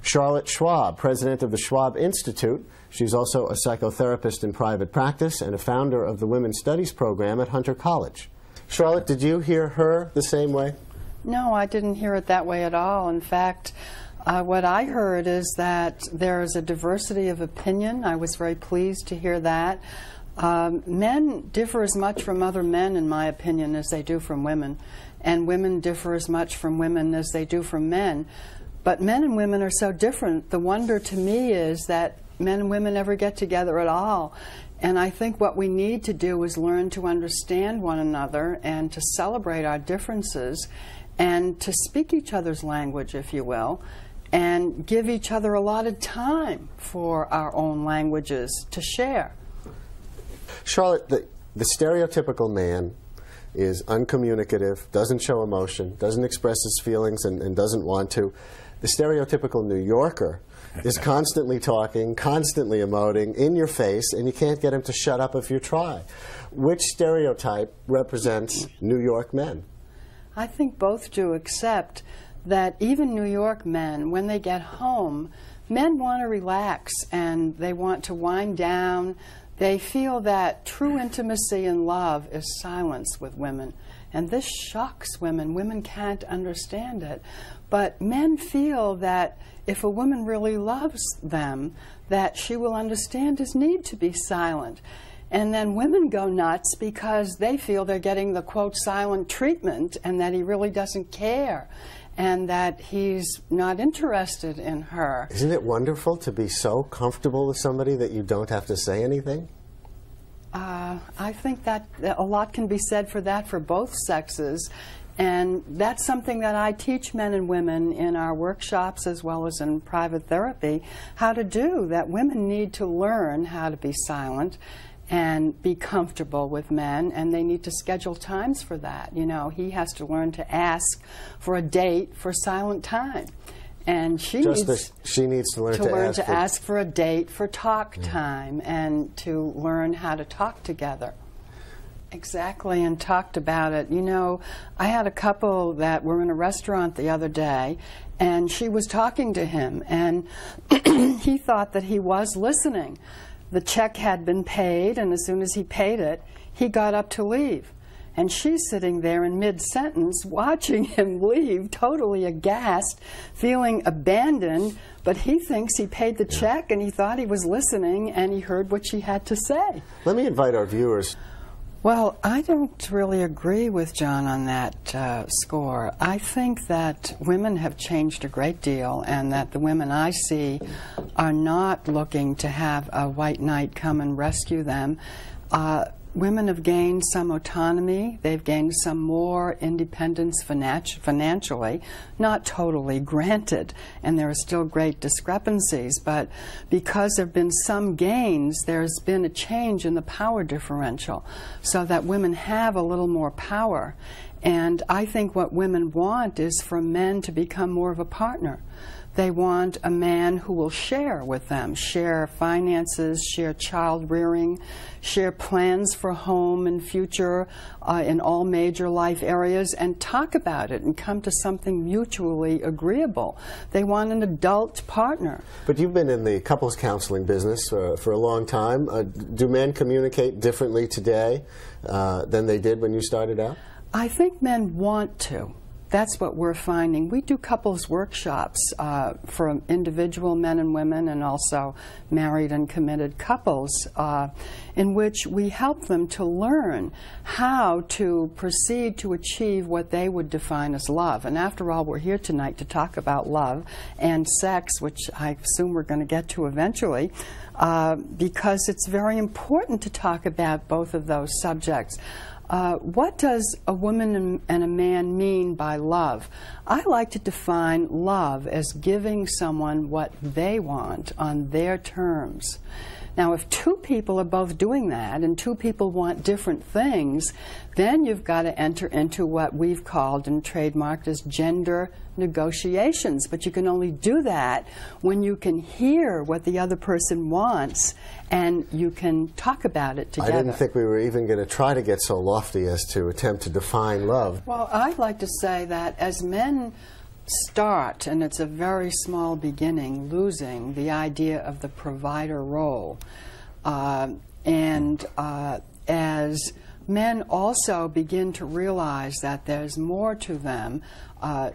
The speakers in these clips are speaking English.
Charlotte Schwab, president of the Schwab Institute. She's also a psychotherapist in private practice and a founder of the Women's Studies program at Hunter College. Charlotte, did you hear her the same way? No, I didn't hear it that way at all. In fact, what I heard is that there is a diversity of opinion. I was very pleased to hear that. Men differ as much from other men, in my opinion, as they do from women. And women differ as much from women as they do from men. But men and women are so different. The wonder to me is that men and women never get together at all. And I think what we need to do is learn to understand one another and to celebrate our differences and to speak each other's language, if you will, and give each other a lot of time for our own languages to share. Charlotte, the stereotypical man is uncommunicative, doesn't show emotion, doesn't express his feelings and doesn't want to. The stereotypical New Yorker is constantly talking, constantly emoting, in your face, and you can't get him to shut up if you try. Which stereotype represents New York men? I think both do, except that even New York men, when they get home, men want to relax and they want to wind down. They feel that true intimacy and love is silence with women. And this shocks women. Women can't understand it. But men feel that if a woman really loves them, that she will understand his need to be silent. And then women go nuts because they feel they're getting the, quote, silent treatment and that he really doesn't care and that he's not interested in her. Isn't it wonderful to be so comfortable with somebody that you don't have to say anything? I think that a lot can be said for that for both sexes. And that's something that I teach men and women in our workshops as well as in private therapy, how to do, that women need to learn how to be silent and be comfortable with men, and they need to schedule times for that. You know, he has to learn to ask for a date for silent time. And she needs to learn to ask for a date for talk time and to learn how to talk together. Exactly, and talked about it. You know, I had a couple that were in a restaurant the other day, and she was talking to him, and he thought that he was listening. The check had been paid, and as soon as he paid it, he got up to leave. And she's sitting there in mid-sentence watching him leave, totally aghast, feeling abandoned, but he thinks he paid the check and he thought he was listening and he heard what she had to say. Let me invite our viewers. Well, I don't really agree with John on that score. I think that women have changed a great deal and that the women I see are not looking to have a white knight come and rescue them. Women have gained some autonomy. They've gained some more independence financially, not totally granted, and there are still great discrepancies, but because there have been some gains, there's been a change in the power differential so that women have a little more power. And I think what women want is for men to become more of a partner. They want a man who will share with them, share finances, share child rearing, share plans for home and future in all major life areas, and talk about it and come to something mutually agreeable. They want an adult partner. But you've been in the couples counseling business for a long time. Do men communicate differently today than they did when you started out? I think men want to. That's what we're finding. We do couples workshops for individual men and women and also married and committed couples in which we help them to learn how to proceed to achieve what they would define as love. And after all, we're here tonight to talk about love and sex, which I assume we're going to get to eventually, because it's very important to talk about both of those subjects. What does a woman and a man mean by love? I like to define love as giving someone what they want on their terms. Now, if two people are both doing that and two people want different things, then you've got to enter into what we've called and trademarked as gender negotiations. But you can only do that when you can hear what the other person wants and you can talk about it together. I didn't think we were even going to try to get so lofty as to attempt to define love. Well, I'd like to say that as men start, and it's a very small beginning, losing the idea of the provider role. As men also begin to realize that there's more to them,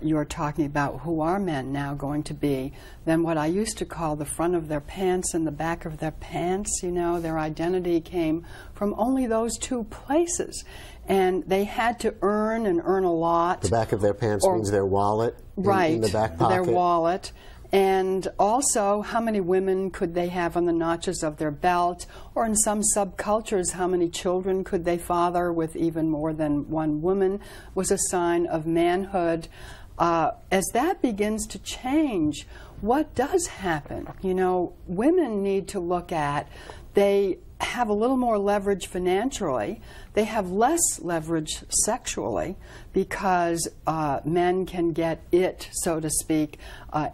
you're talking about who are men now going to be, than what I used to call the front of their pants and the back of their pants. You know, their identity came from only those two places. And they had to earn and earn a lot. The back of their pants means their wallet in the back pocket. Their wallet. And also, how many women could they have on the notches of their belt? Or in some subcultures, how many children could they father with even more than one woman was a sign of manhood. As that begins to change, what does happen? You know, women need to look at, they have a little more leverage financially. They have less leverage sexually because men can get it, so to speak,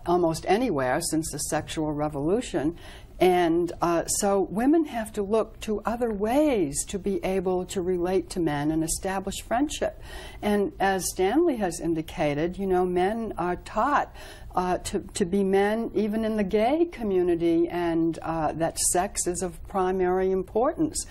almost anywhere since the sexual revolution. And so women have to look to other ways to be able to relate to men and establish friendship. And as Stanley has indicated, you know, men are taught to be men even in the gay community, and that sex is of primary importance.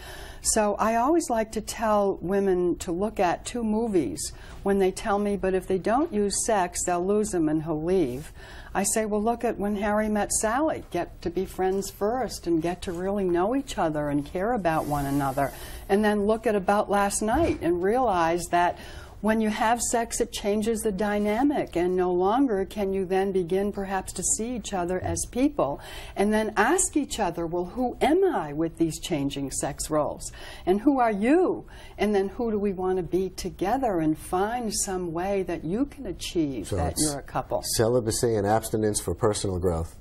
So I always like to tell women to look at two movies when they tell me, but if they don't use sex, they'll lose him and he'll leave. I say, well, look at When Harry Met Sally. Get to be friends first and get to really know each other and care about one another. And then look at About Last Night and realize that when you have sex, it changes the dynamic, and no longer can you then begin perhaps to see each other as people and then ask each other, well, who am I with these changing sex roles? And who are you? And then who do we want to be together, and find some way that you can achieve that you're a couple. Celibacy and abstinence for personal growth.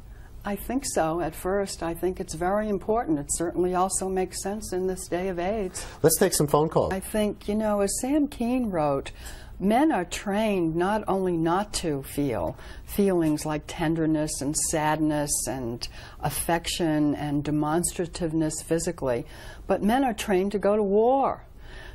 I think so at first. I think it's very important. It certainly also makes sense in this day of AIDS. Let's take some phone calls. I think, you know, as Sam Keen wrote, men are trained not only not to feel feelings like tenderness and sadness and affection and demonstrativeness physically, but men are trained to go to war.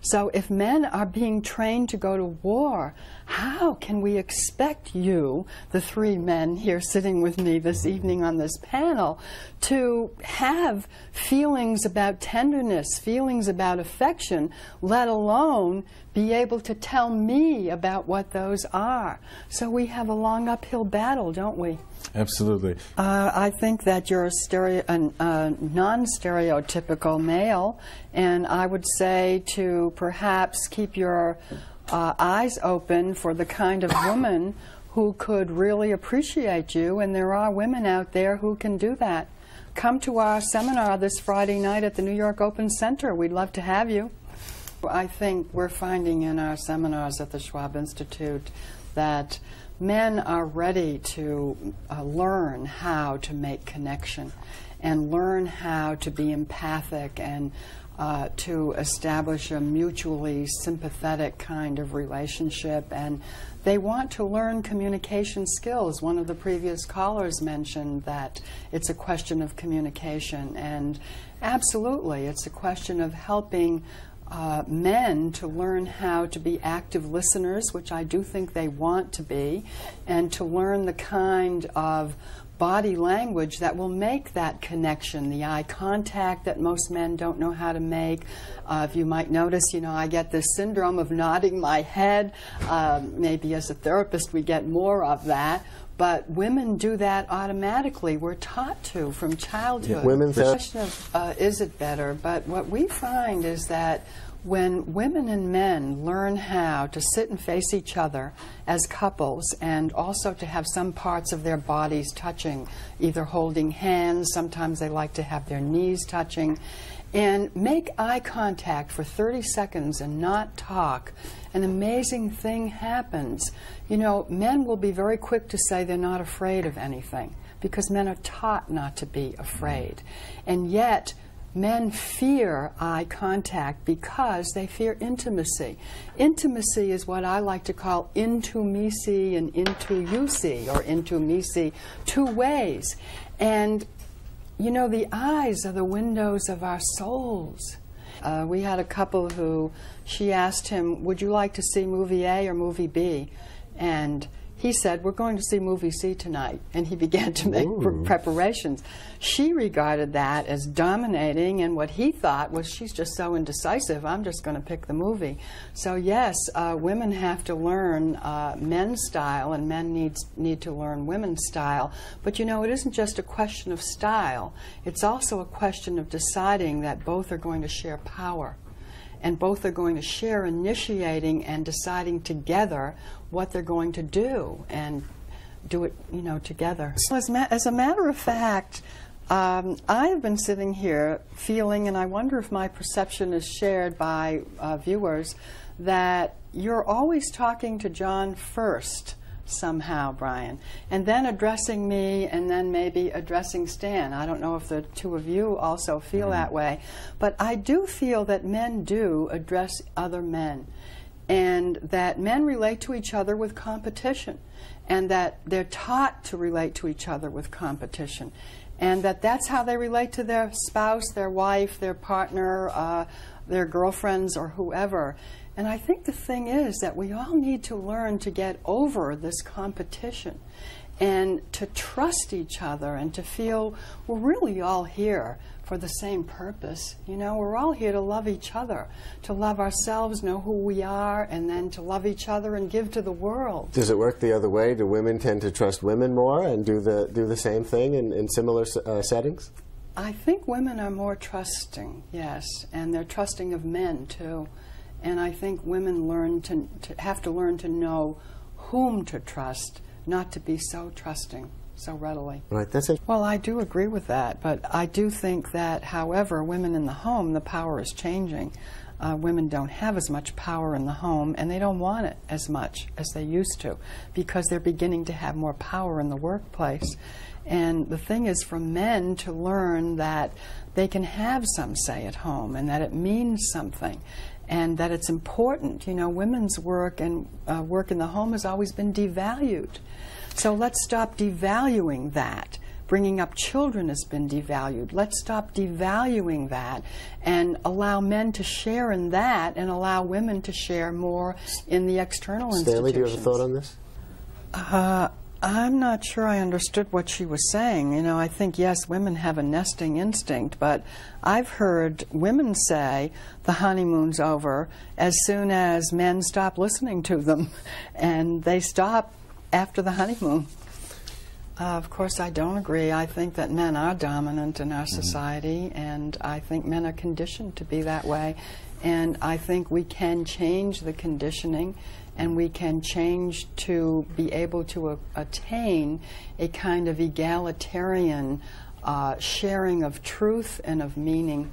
So if men are being trained to go to war, how can we expect you, the three men here sitting with me this evening on this panel, to have feelings about tenderness, feelings about affection, let alone be able to tell me about what those are? So we have a long uphill battle, don't we? Absolutely. I think that you're a non-stereotypical male, and I would say to perhaps keep your eyes open for the kind of woman who could really appreciate you, and there are women out there who can do that. Come to our seminar this Friday night at the New York Open Center. We'd love to have you. I think we're finding in our seminars at the Schwab Institute that men are ready to learn how to make connection and learn how to be empathic and to establish a mutually sympathetic kind of relationship. And they want to learn communication skills. One of the previous callers mentioned that it's a question of communication. And absolutely, it's a question of helping men to learn how to be active listeners, which I do think they want to be, and to learn the kind of body language that will make that connection, the eye contact that most men don't know how to make. If you might notice, you know, I get this syndrome of nodding my head. Maybe as a therapist we get more of that. But women do that automatically. We're taught to from childhood. Yeah, the question of is it better? But what we find is that when women and men learn how to sit and face each other as couples, and also to have some parts of their bodies touching, either holding hands, sometimes they like to have their knees touching, and make eye contact for 30 seconds and not talk, an amazing thing happens. You know, men will be very quick to say they're not afraid of anything, because men are taught not to be afraid. And yet, men fear eye contact because they fear intimacy. Intimacy is what I like to call into-me-see and into-you-see, or into-me-see, two ways. And you know, the eyes are the windows of our souls. We had a couple who, she asked him, would you like to see movie A or movie B? And he said, "We're going to see movie C tonight," and he began to make preparations. She regarded that as dominating, and what he thought was, she's just so indecisive, I'm just going to pick the movie. So yes, women have to learn men's style, and men need to learn women's style. But you know, it isn't just a question of style. It's also a question of deciding that both are going to share power. And both are going to share initiating and deciding together what they're going to do, and do it, you know, together. So as a matter of fact, I have been sitting here feeling, and I wonder if my perception is shared by viewers, that you're always talking to John first, somehow, Brian, and then addressing me, and then maybe addressing Stan. I don't know if the two of you also feel that way, but I do feel that men do address other men, and that men relate to each other with competition, and that they're taught to relate to each other with competition, and that that's how they relate to their spouse, their wife, their partner, their girlfriends, or whoever. And I think the thing is that we all need to learn to get over this competition and to trust each other and to feel we're really all here for the same purpose. You know, we're all here to love each other, to love ourselves, know who we are, and then to love each other and give to the world. Does it work the other way? Do women tend to trust women more and do the same thing in similar settings? I think women are more trusting, yes, and they're trusting of men too. And I think women have to learn to know whom to trust, not to be so trusting so readily. Right, that's it. Well, I do agree with that, but I do think that, however, women in the home, the power is changing. Women don't have as much power in the home, and they don't want it as much as they used to, because they're beginning to have more power in the workplace. And the thing is for men to learn that they can have some say at home, and that it means something, and that it's important. You know, women's work and work in the home has always been devalued. So let's stop devaluing that. Bringing up children has been devalued. Let's stop devaluing that and allow men to share in that, and allow women to share more in the external institutions. Stanley, do you have a thought on this? I'm not sure I understood what she was saying. You know, I think, yes, women have a nesting instinct, but I've heard women say the honeymoon's over as soon as men stop listening to them, and they stop after the honeymoon. Of course, I don't agree. I think that men are dominant in our society, and I think men are conditioned to be that way. And I think we can change the conditioning, and we can change to be able to attain a kind of egalitarian sharing of truth and of meaning.